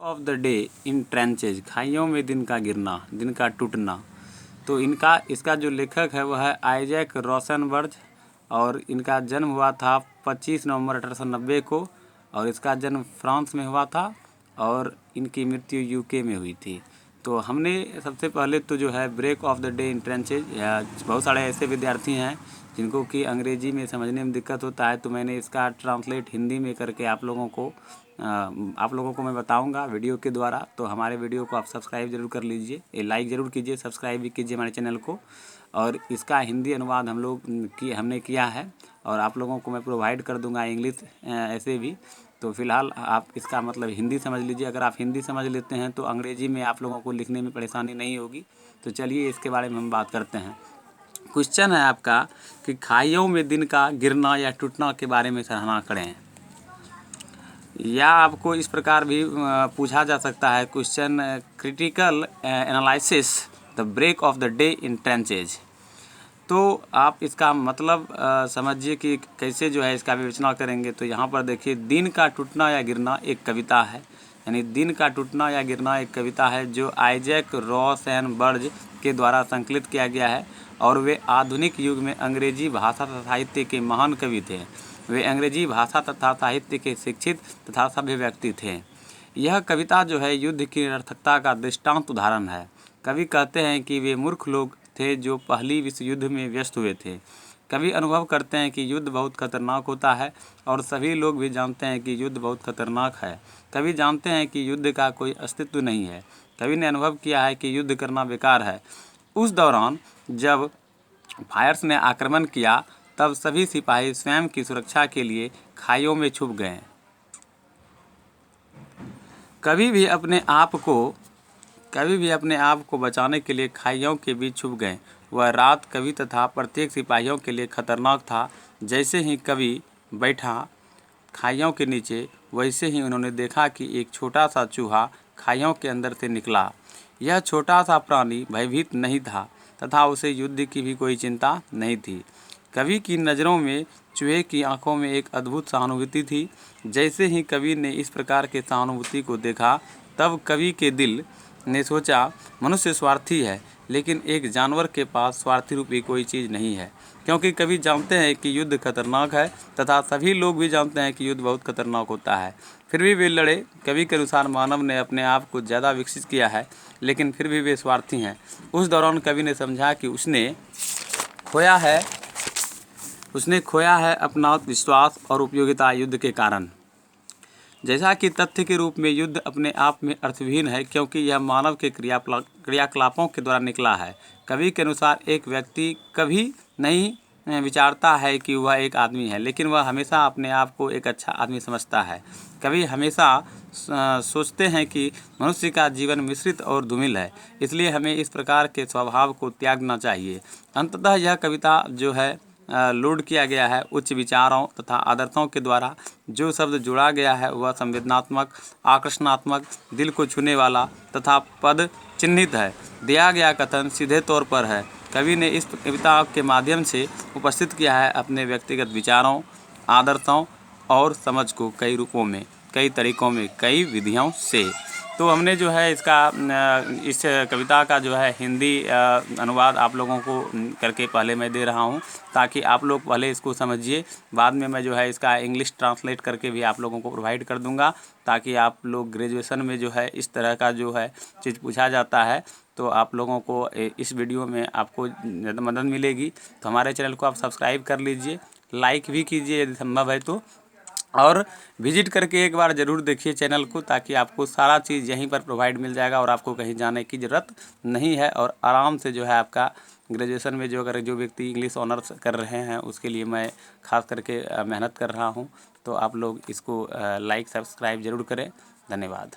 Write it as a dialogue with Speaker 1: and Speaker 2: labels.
Speaker 1: Of the day in trenches, खाइयों में दिन का गिरना, दिन का टूटना। तो इसका जो लेखक है वह है आइजैक रोसेनबर्ग और इनका जन्म हुआ था 25 नवंबर 1890 को और इसका जन्म फ्रांस में हुआ था और इनकी मृत्यु यूके में हुई थी। तो हमने सबसे पहले तो जो है break of the day in trenches, बहुत सारे ऐसे विद्यार्थी हैं जिनको कि अंग्रेजी में समझने में दिक्कत होता है, तो मैंने इसका ट्रांसलेट हिंदी में करके आप लोगों को मैं बताऊंगा वीडियो के द्वारा। तो हमारे वीडियो को आप सब्सक्राइब जरूर कर लीजिए, लाइक ज़रूर कीजिए, सब्सक्राइब भी कीजिए हमारे चैनल को। और इसका हिंदी अनुवाद हमने किया है और आप लोगों को मैं प्रोवाइड कर दूंगा इंग्लिश ऐसे भी। तो फिलहाल आप इसका मतलब हिंदी समझ लीजिए। अगर आप हिंदी समझ लेते हैं तो अंग्रेजी में आप लोगों को लिखने में परेशानी नहीं होगी। तो चलिए इसके बारे में हम बात करते हैं। क्वेश्चन है आपका कि खाइयों में दिन का गिरना या टूटना के बारे में सराहना करें। या आपको इस प्रकार भी पूछा जा सकता है question, critical analysis the break of the day in trenches. तो आप इसका मतलब समझिए कि कैसे जो है इसका विवेचना करेंगे। तो यहाँ पर देखिए, दिन का टूटना या गिरना एक कविता है, यानी दिन का टूटना या गिरना एक कविता है जो आइजैक रोसेनबर्ग के द्वारा संकलित किया गया है और वे आधुनिक युग में अंग्रेजी भाषा तथा साहित्य के महान कवि थे। वे अंग्रेजी भाषा तथा साहित्य के शिक्षित तथा सभ्य व्यक्ति थे। यह कविता जो है युद्ध की निरर्थकता का दृष्टांत उदाहरण है। कवि कहते हैं कि वे मूर्ख लोग थे जो पहली विश्व युद्ध में व्यस्त हुए थे। कवि अनुभव करते हैं कि युद्ध बहुत खतरनाक होता है और सभी लोग भी जानते हैं कि युद्ध बहुत खतरनाक है। कवि जानते हैं कि युद्ध का कोई अस्तित्व नहीं है। कवि ने अनुभव किया है कि युद्ध करना बेकार है। उस दौरान जब फायर्स ने आक्रमण किया तब सभी सिपाही स्वयं की सुरक्षा के लिए खाइयों में छुप गए। कभी भी अपने आप को बचाने के लिए खाइयों के बीच छुप गए। वह रात कवि तथा प्रत्येक सिपाहियों के लिए खतरनाक था। जैसे ही कवि बैठा खाइयों के नीचे, वैसे ही उन्होंने देखा कि एक छोटा सा चूहा खाइयों के अंदर से निकला। यह छोटा सा प्राणी भयभीत नहीं था तथा उसे युद्ध की भी कोई चिंता नहीं थी। कवि की नज़रों में चूहे की आंखों में एक अद्भुत सहानुभूति थी। जैसे ही कवि ने इस प्रकार के सहानुभूति को देखा तब कवि के दिल ने सोचा, मनुष्य स्वार्थी है, लेकिन एक जानवर के पास स्वार्थी रूपी कोई चीज़ नहीं है। क्योंकि कवि जानते हैं कि युद्ध खतरनाक है तथा सभी लोग भी जानते हैं कि युद्ध बहुत खतरनाक होता है, फिर भी वे लड़े। कवि के अनुसार मानव ने अपने आप को ज़्यादा विकसित किया है, लेकिन फिर भी वे स्वार्थी हैं। उस दौरान कवि ने समझा कि उसने खोया है अपना विश्वास और उपयोगिता युद्ध के कारण। जैसा कि तथ्य के रूप में युद्ध अपने आप में अर्थहीन है, क्योंकि यह मानव के क्रियाकलापों के द्वारा निकला है। कवि के अनुसार एक व्यक्ति कभी नहीं विचारता है कि वह एक आदमी है, लेकिन वह हमेशा अपने आप को एक अच्छा आदमी समझता है। कवि हमेशा सोचते हैं कि मनुष्य का जीवन मिश्रित और धूमिल है, इसलिए हमें इस प्रकार के स्वभाव को त्यागना चाहिए। अंततः यह कविता जो है लोड किया गया है उच्च विचारों तथा आदर्शों के द्वारा। जो शब्द जोड़ा गया है वह संवेदनात्मक, आकर्षणात्मक, दिल को छूने वाला तथा पद चिन्हित है। दिया गया कथन सीधे तौर पर है। कवि ने इस कविता के माध्यम से उपस्थित किया है अपने व्यक्तिगत विचारों, आदर्शों और समझ को कई रूपों में, कई तरीकों में, कई विधियों से। तो हमने जो है इस कविता का जो है हिंदी अनुवाद आप लोगों को करके पहले मैं दे रहा हूं, ताकि आप लोग पहले इसको समझिए। बाद में मैं जो है इसका इंग्लिश ट्रांसलेट करके भी आप लोगों को प्रोवाइड कर दूंगा, ताकि आप लोग ग्रेजुएशन में जो है इस तरह का जो है चीज़ पूछा जाता है तो आप लोगों को इस वीडियो में आपको मदद मिलेगी। तो हमारे चैनल को आप सब्सक्राइब कर लीजिए, लाइक भी कीजिए यदि संभव है तो, और विजिट करके एक बार ज़रूर देखिए चैनल को, ताकि आपको सारा चीज़ यहीं पर प्रोवाइड मिल जाएगा और आपको कहीं जाने की ज़रूरत नहीं है। और आराम से जो है आपका ग्रेजुएशन में जो व्यक्ति इंग्लिश ऑनर्स कर रहे हैं उसके लिए मैं ख़ास करके मेहनत कर रहा हूं। तो आप लोग इसको लाइक सब्सक्राइब ज़रूर करें। धन्यवाद।